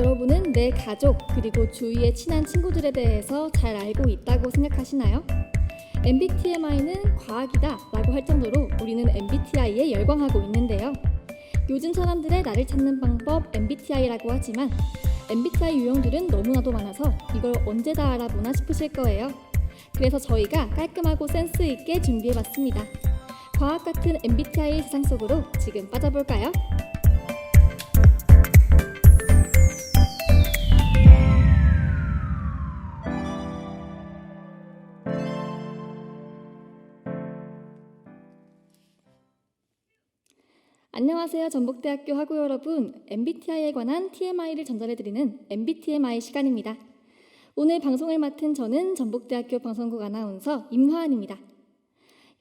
여러분은 내 가족 그리고 주위의 친한 친구들에 대해서 잘 알고 있다고 생각하시나요? MBTMI는 과학이다 라고 할 정도로 우리는 MBTI에 열광하고 있는데요. 요즘 사람들의 나를 찾는 방법 MBTI라고 하지만 MBTI 유형들은 너무나도 많아서 이걸 언제 다 알아보나 싶으실 거예요. 그래서 저희가 깔끔하고 센스 있게 준비해봤습니다. 과학 같은 MBTI 세상 속으로 지금 빠져볼까요? 안녕하세요. 전북대학교 학우 여러분. MBTI에 관한 TMI를 전달해드리는 MBTMI 시간입니다. 오늘 방송을 맡은 저는 전북대학교 방송국 아나운서 임화은입니다.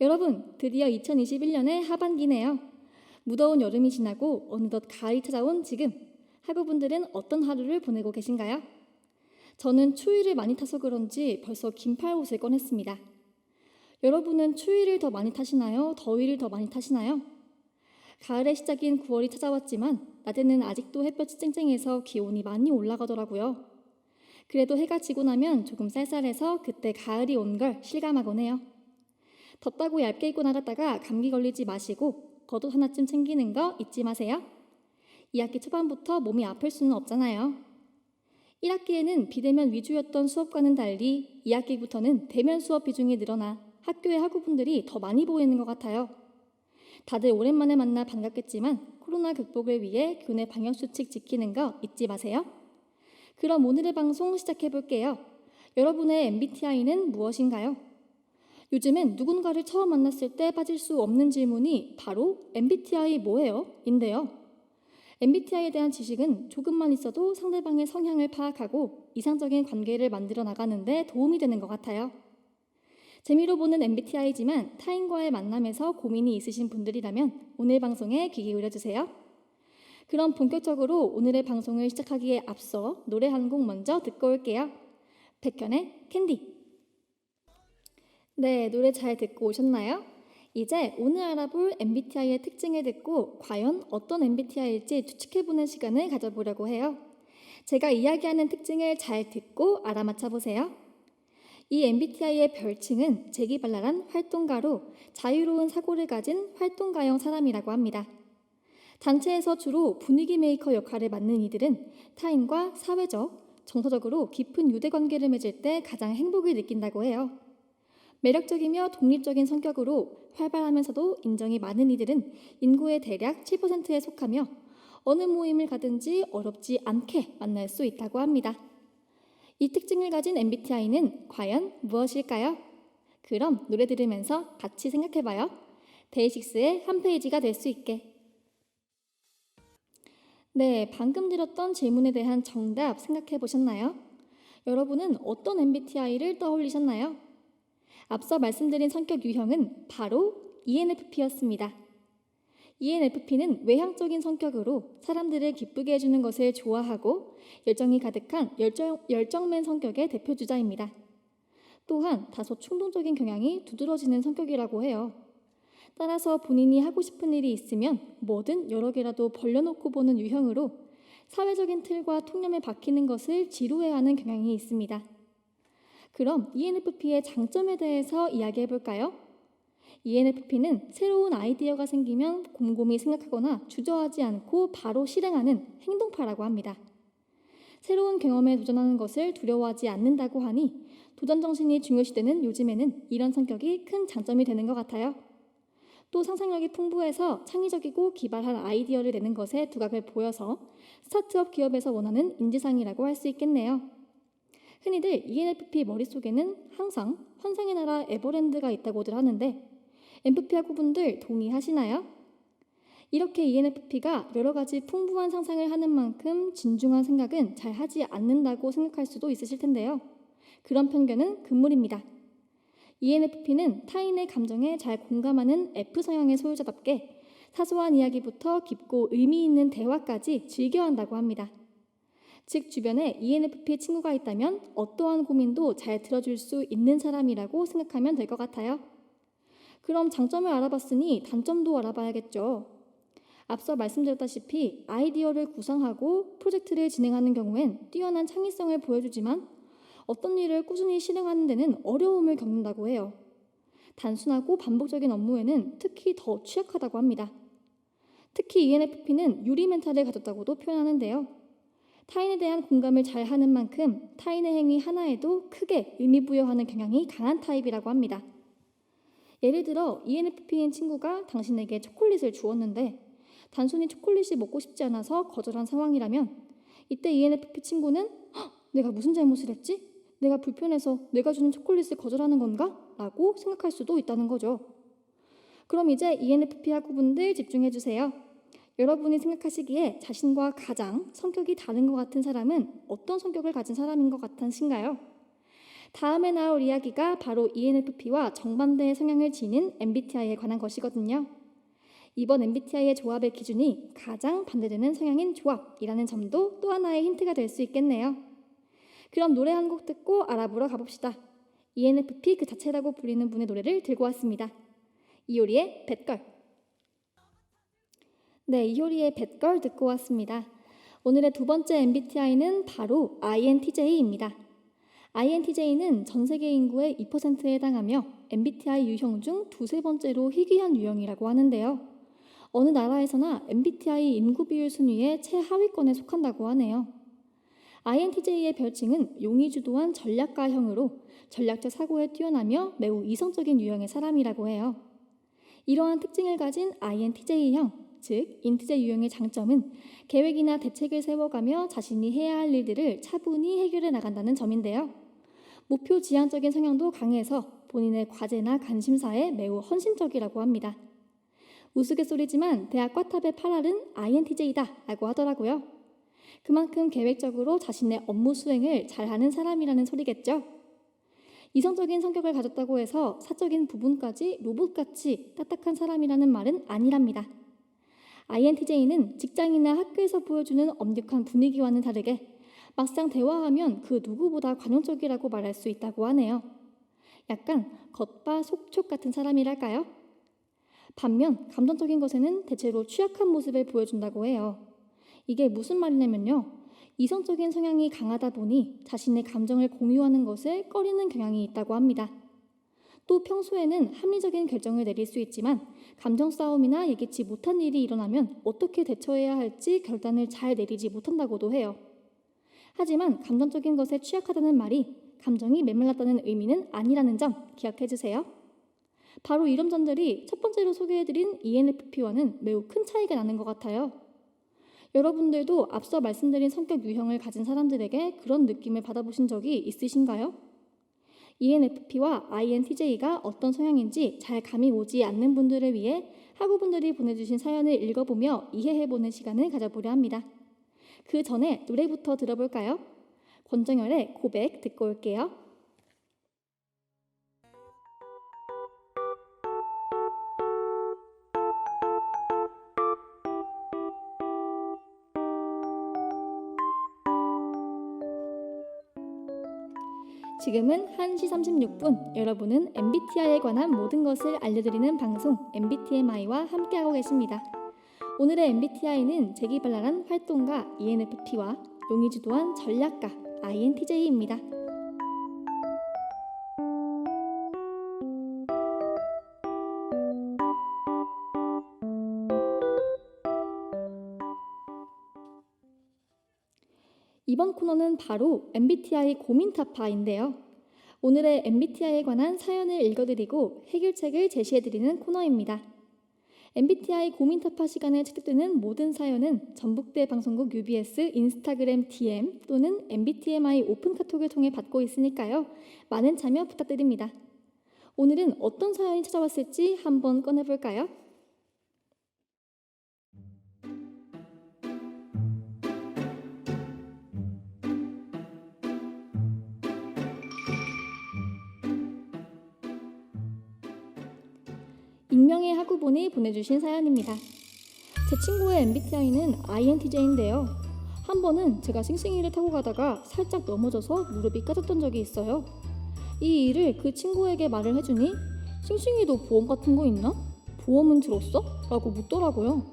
여러분, 드디어 2021년의 하반기네요. 무더운 여름이 지나고 어느덧 가을이 찾아온 지금 학우분들은 어떤 하루를 보내고 계신가요? 저는 추위를 많이 타서 그런지 벌써 긴팔 옷을 꺼냈습니다. 여러분은 추위를 더 많이 타시나요? 더위를 더 많이 타시나요? 가을의 시작인 9월이 찾아왔지만 낮에는 아직도 햇볕이 쨍쨍해서 기온이 많이 올라가더라고요. 그래도 해가 지고 나면 조금 쌀쌀해서 그때 가을이 온 걸 실감하곤 해요. 덥다고 얇게 입고 나갔다가 감기 걸리지 마시고 겉옷 하나쯤 챙기는 거 잊지 마세요. 2학기 초반부터 몸이 아플 수는 없잖아요. 1학기에는 비대면 위주였던 수업과는 달리 2학기부터는 대면 수업 비중이 늘어나 학교의 학우분들이 더 많이 보이는 것 같아요. 다들 오랜만에 만나 반갑겠지만 코로나 극복을 위해 교내 방역수칙 지키는 거 잊지 마세요. 그럼 오늘의 방송 시작해볼게요. 여러분의 MBTI는 무엇인가요? 요즘엔 누군가를 처음 만났을 때 빠질 수 없는 질문이 바로 MBTI 뭐예요? 인데요. MBTI에 대한 지식은 조금만 있어도 상대방의 성향을 파악하고 이상적인 관계를 만들어 나가는데 도움이 되는 것 같아요. 재미로 보는 MBTI지만 타인과의 만남에서 고민이 있으신 분들이라면 오늘 방송에 귀 기울여주세요. 그럼 본격적으로 오늘의 방송을 시작하기에 앞서 노래 한 곡 먼저 듣고 올게요. 백현의 캔디. 네, 노래 잘 듣고 오셨나요? 이제 오늘 알아볼 MBTI의 특징을 듣고 과연 어떤 MBTI일지 추측해보는 시간을 가져보려고 해요. 제가 이야기하는 특징을 잘 듣고 알아맞혀보세요. 이 MBTI의 별칭은 재기발랄한 활동가로 자유로운 사고를 가진 활동가형 사람이라고 합니다. 단체에서 주로 분위기 메이커 역할을 맡는 이들은 타인과 사회적, 정서적으로 깊은 유대관계를 맺을 때 가장 행복을 느낀다고 해요. 매력적이며 독립적인 성격으로 활발하면서도 인정이 많은 이들은 인구의 대략 7%에 속하며 어느 모임을 가든지 어렵지 않게 만날 수 있다고 합니다. 이 특징을 가진 MBTI는 과연 무엇일까요? 그럼 노래 들으면서 같이 생각해봐요. 데이식스의 한 페이지가 될 수 있게. 네, 방금 들었던 질문에 대한 정답 생각해보셨나요? 여러분은 어떤 MBTI를 떠올리셨나요? 앞서 말씀드린 성격 유형은 바로 ENFP였습니다. ENFP는 외향적인 성격으로 사람들을 기쁘게 해주는 것을 좋아하고 열정이 가득한 열정맨 성격의 대표주자입니다. 또한 다소 충동적인 경향이 두드러지는 성격이라고 해요. 따라서 본인이 하고 싶은 일이 있으면 뭐든 여러 개라도 벌려놓고 보는 유형으로 사회적인 틀과 통념에 박히는 것을 지루해하는 경향이 있습니다. 그럼 ENFP의 장점에 대해서 이야기해볼까요? ENFP는 새로운 아이디어가 생기면 곰곰이 생각하거나 주저하지 않고 바로 실행하는 행동파라고 합니다. 새로운 경험에 도전하는 것을 두려워하지 않는다고 하니 도전 정신이 중요시되는 요즘에는 이런 성격이 큰 장점이 되는 것 같아요. 또 상상력이 풍부해서 창의적이고 기발한 아이디어를 내는 것에 두각을 보여서 스타트업 기업에서 원하는 인지상이라고 할 수 있겠네요. 흔히들 ENFP 머릿속에는 항상 환상의 나라 에버랜드가 있다고들 하는데 MFP 학우분들 동의하시나요? 이렇게 ENFP가 여러 가지 풍부한 상상을 하는 만큼 진중한 생각은 잘 하지 않는다고 생각할 수도 있으실 텐데요. 그런 편견은 금물입니다. ENFP는 타인의 감정에 잘 공감하는 F 성향의 소유자답게 사소한 이야기부터 깊고 의미 있는 대화까지 즐겨한다고 합니다. 즉 주변에 ENFP 친구가 있다면 어떠한 고민도 잘 들어줄 수 있는 사람이라고 생각하면 될 것 같아요. 그럼 장점을 알아봤으니 단점도 알아봐야겠죠. 앞서 말씀드렸다시피 아이디어를 구상하고 프로젝트를 진행하는 경우엔 뛰어난 창의성을 보여주지만 어떤 일을 꾸준히 실행하는 데는 어려움을 겪는다고 해요. 단순하고 반복적인 업무에는 특히 더 취약하다고 합니다. 특히 ENFP는 유리 멘탈을 가졌다고도 표현하는데요. 타인에 대한 공감을 잘 하는 만큼 타인의 행위 하나에도 크게 의미 부여하는 경향이 강한 타입이라고 합니다. 예를 들어 ENFP인 친구가 당신에게 초콜릿을 주었는데 단순히 초콜릿이 먹고 싶지 않아서 거절한 상황이라면 이때 ENFP 친구는 내가 무슨 잘못을 했지? 내가 불편해서 내가 주는 초콜릿을 거절하는 건가? 라고 생각할 수도 있다는 거죠. 그럼 이제 ENFP 학우분들 집중해주세요. 여러분이 생각하시기에 자신과 가장 성격이 다른 것 같은 사람은 어떤 성격을 가진 사람인 것 같으신가요? 다음에 나올 이야기가 바로 ENFP와 정반대의 성향을 지닌 MBTI에 관한 것이거든요. 이번 MBTI의 조합의 기준이 가장 반대되는 성향인 조합이라는 점도 또 하나의 힌트가 될 수 있겠네요. 그럼 노래 한 곡 듣고 알아보러 가봅시다. ENFP 그 자체라고 불리는 분의 노래를 들고 왔습니다. 이효리의 뱃걸. 네, 이효리의 뱃걸 듣고 왔습니다. 오늘의 두 번째 MBTI는 바로 INTJ입니다. INTJ는 전 세계 인구의 2%에 해당하며 MBTI 유형 중 두세 번째로 희귀한 유형이라고 하는데요. 어느 나라에서나 MBTI 인구 비율 순위의 최하위권에 속한다고 하네요. INTJ의 별칭은 용이 주도한 전략가형으로 전략적 사고에 뛰어나며 매우 이성적인 유형의 사람이라고 해요. 이러한 특징을 가진 INTJ형, 즉 인트제 유형의 장점은 계획이나 대책을 세워가며 자신이 해야 할 일들을 차분히 해결해 나간다는 점인데요. 목표 지향적인 성향도 강해서 본인의 과제나 관심사에 매우 헌신적이라고 합니다. 우스갯소리지만 대학 꽈탑의 8알은 INTJ다 라고 하더라고요. 그만큼 계획적으로 자신의 업무 수행을 잘하는 사람이라는 소리겠죠. 이성적인 성격을 가졌다고 해서 사적인 부분까지 로봇같이 딱딱한 사람이라는 말은 아니랍니다. INTJ는 직장이나 학교에서 보여주는 엄격한 분위기와는 다르게 막상 대화하면 그 누구보다 관용적이라고 말할 수 있다고 하네요. 약간 겉바속촉 같은 사람이랄까요? 반면 감정적인 것에는 대체로 취약한 모습을 보여준다고 해요. 이게 무슨 말이냐면요. 이성적인 성향이 강하다 보니 자신의 감정을 공유하는 것을 꺼리는 경향이 있다고 합니다. 또 평소에는 합리적인 결정을 내릴 수 있지만 감정 싸움이나 예기치 못한 일이 일어나면 어떻게 대처해야 할지 결단을 잘 내리지 못한다고도 해요. 하지만 감정적인 것에 취약하다는 말이 감정이 메말랐다는 의미는 아니라는 점 기억해주세요. 바로 이런 점들이 첫 번째로 소개해드린 ENFP와는 매우 큰 차이가 나는 것 같아요. 여러분들도 앞서 말씀드린 성격 유형을 가진 사람들에게 그런 느낌을 받아보신 적이 있으신가요? ENFP와 INTJ가 어떤 성향인지 잘 감이 오지 않는 분들을 위해 학우분들이 보내주신 사연을 읽어보며 이해해보는 시간을 가져보려 합니다. 그 전에 노래부터 들어볼까요? 권정열의 고백 듣고 올게요. 지금은 1시 36분, 여러분은 MBTI에 관한 모든 것을 알려드리는 방송 MBTMI와 함께하고 계십니다. 오늘의 MBTI는 재기발랄한 활동가 ENFP와 용이 주도한 전략가 INTJ입니다. 이번 코너는 바로 MBTI 고민타파인데요. 오늘의 MBTI에 관한 사연을 읽어드리고 해결책을 제시해드리는 코너입니다. MBTI 고민타파 시간에 채택되는 모든 사연은 전북대 방송국 UBS 인스타그램 DM 또는 MBTMI 오픈 카톡을 통해 받고 있으니까요. 많은 참여 부탁드립니다. 오늘은 어떤 사연이 찾아왔을지 한번 꺼내볼까요? 익명의 학우분이 보내주신 사연입니다. 제 친구의 MBTI는 INTJ인데요. 한 번은 제가 싱싱이를 타고 가다가 살짝 넘어져서 무릎이 까졌던 적이 있어요. 이 일을 그 친구에게 말을 해주니 싱싱이도 보험 같은 거 있나? 보험은 들었어? 라고 묻더라고요.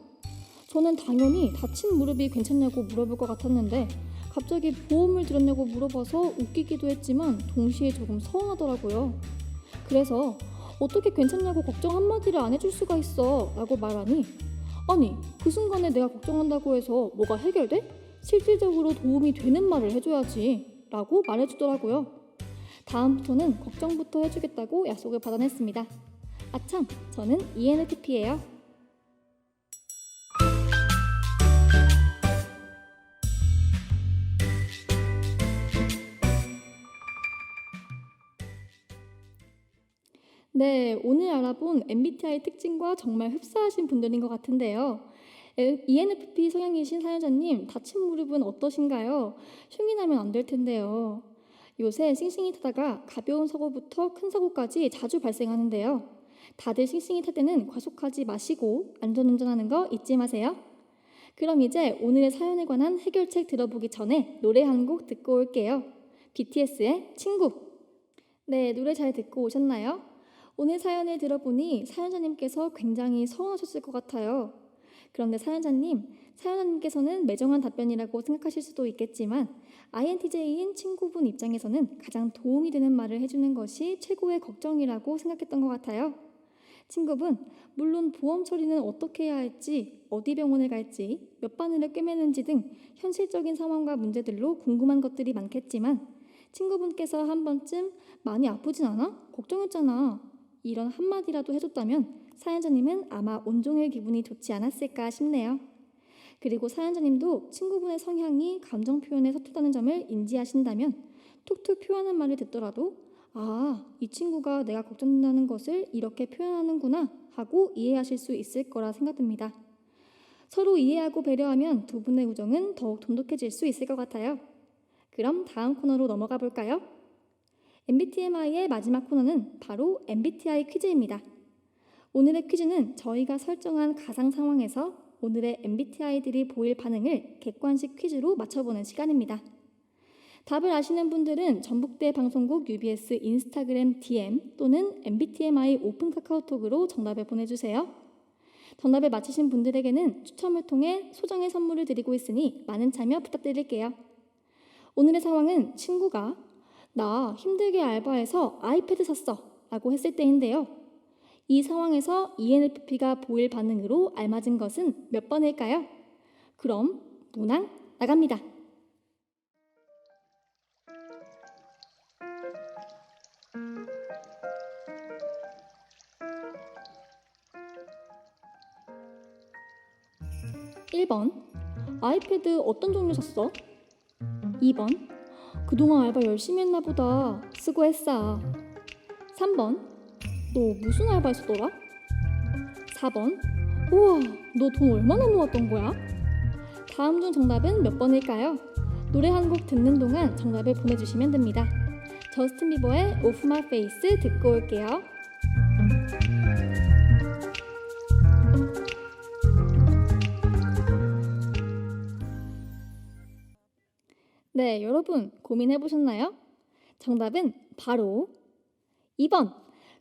저는 당연히 다친 무릎이 괜찮냐고 물어볼 것 같았는데 갑자기 보험을 들었냐고 물어봐서 웃기기도 했지만 동시에 조금 서운하더라고요. 그래서 어떻게 괜찮냐고 걱정 한마디를 안 해줄 수가 있어 라고 말하니 아니 그 순간에 내가 걱정한다고 해서 뭐가 해결돼? 실질적으로 도움이 되는 말을 해줘야지 라고 말해주더라고요. 다음부터는 걱정부터 해주겠다고 약속을 받아냈습니다. 아참, 저는 ENFP예요. 네, 오늘 알아본 MBTI 특징과 정말 흡사하신 분들인 것 같은데요. ENFP 성향이신 사연자님, 다친 무릎은 어떠신가요? 흉이 나면 안 될 텐데요. 요새 싱싱이 타다가 가벼운 사고부터 큰 사고까지 자주 발생하는데요. 다들 싱싱이 탈 때는 과속하지 마시고 안전운전하는 거 잊지 마세요. 그럼 이제 오늘의 사연에 관한 해결책 들어보기 전에 노래 한 곡 듣고 올게요. BTS의 친구. 네, 노래 잘 듣고 오셨나요? 오늘 사연을 들어보니 사연자님께서 굉장히 서운하셨을 것 같아요. 그런데 사연자님께서는 매정한 답변이라고 생각하실 수도 있겠지만 INTJ인 친구분 입장에서는 가장 도움이 되는 말을 해주는 것이 최고의 걱정이라고 생각했던 것 같아요. 친구분, 물론 보험 처리는 어떻게 해야 할지, 어디 병원을 갈지, 몇 바늘을 꿰매는지 등 현실적인 상황과 문제들로 궁금한 것들이 많겠지만 친구분께서 한 번쯤 많이 아프진 않아? 걱정했잖아. 이런 한마디라도 해줬다면 사연자님은 아마 온종일 기분이 좋지 않았을까 싶네요. 그리고 사연자님도 친구분의 성향이 감정 표현에 서툴다는 점을 인지하신다면 툭툭 표하는 말을 듣더라도 아, 이 친구가 내가 걱정된다는 것을 이렇게 표현하는구나 하고 이해하실 수 있을 거라 생각됩니다. 서로 이해하고 배려하면 두 분의 우정은 더욱 돈독해질 수 있을 것 같아요. 그럼 다음 코너로 넘어가 볼까요? MBTMI의 마지막 코너는 바로 MBTI 퀴즈입니다. 오늘의 퀴즈는 저희가 설정한 가상 상황에서 오늘의 MBTI들이 보일 반응을 객관식 퀴즈로 맞춰보는 시간입니다. 답을 아시는 분들은 전북대 방송국 UBS 인스타그램 DM 또는 MBTMI 오픈 카카오톡으로 정답을 보내주세요. 정답을 맞히신 분들에게는 추첨을 통해 소정의 선물을 드리고 있으니 많은 참여 부탁드릴게요. 오늘의 상황은 친구가 나 힘들게 알바해서 아이패드 샀어 라고 했을 때인데요. 이 상황에서 ENFP가 보일 반응으로 알맞은 것은 몇 번일까요? 그럼 문항 나갑니다. 1번 아이패드 어떤 종류 샀어? 2번 그동안 알바 열심히 했나 보다. 수고했어. 3번 너 무슨 알바 했었더라? 4번 우와 너 돈 얼마나 모았던 거야? 다음 중 정답은 몇 번일까요? 노래 한 곡 듣는 동안 정답을 보내주시면 됩니다. 저스틴 비버의 Off My Face 듣고 올게요. 네, 여러분 고민해보셨나요? 정답은 바로 2번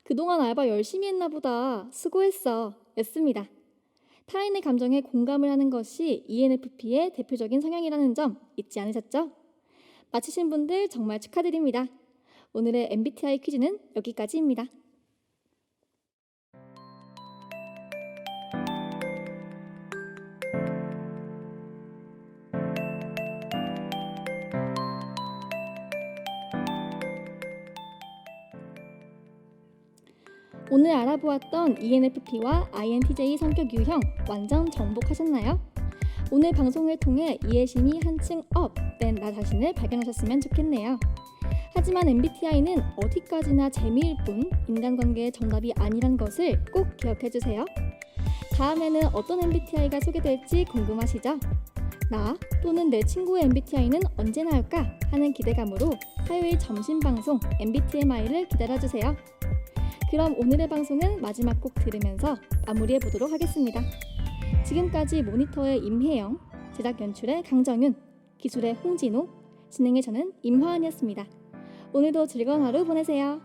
그동안 알바 열심히 했나 보다 수고했어 였습니다. 타인의 감정에 공감을 하는 것이 ENFP의 대표적인 성향이라는 점 잊지 않으셨죠? 맞히신 분들 정말 축하드립니다. 오늘의 MBTI 퀴즈는 여기까지입니다. 오늘 알아보았던 ENFP와 INTJ 성격 유형 완전 정복하셨나요? 오늘 방송을 통해 이해심이 한층 업된 나 자신을 발견하셨으면 좋겠네요. 하지만 MBTI는 어디까지나 재미일 뿐 인간관계의 정답이 아니란 것을 꼭 기억해주세요. 다음에는 어떤 MBTI가 소개될지 궁금하시죠? 나 또는 내 친구의 MBTI는 언제 나올까 하는 기대감으로 화요일 점심 방송 MBTMI를 기다려주세요. 그럼 오늘의 방송은 마지막 곡 들으면서 마무리해보도록 하겠습니다. 지금까지 모니터의 임혜영, 제작 연출의 강정윤, 기술의 홍진호, 진행의 저는 임화은이었습니다. 오늘도 즐거운 하루 보내세요.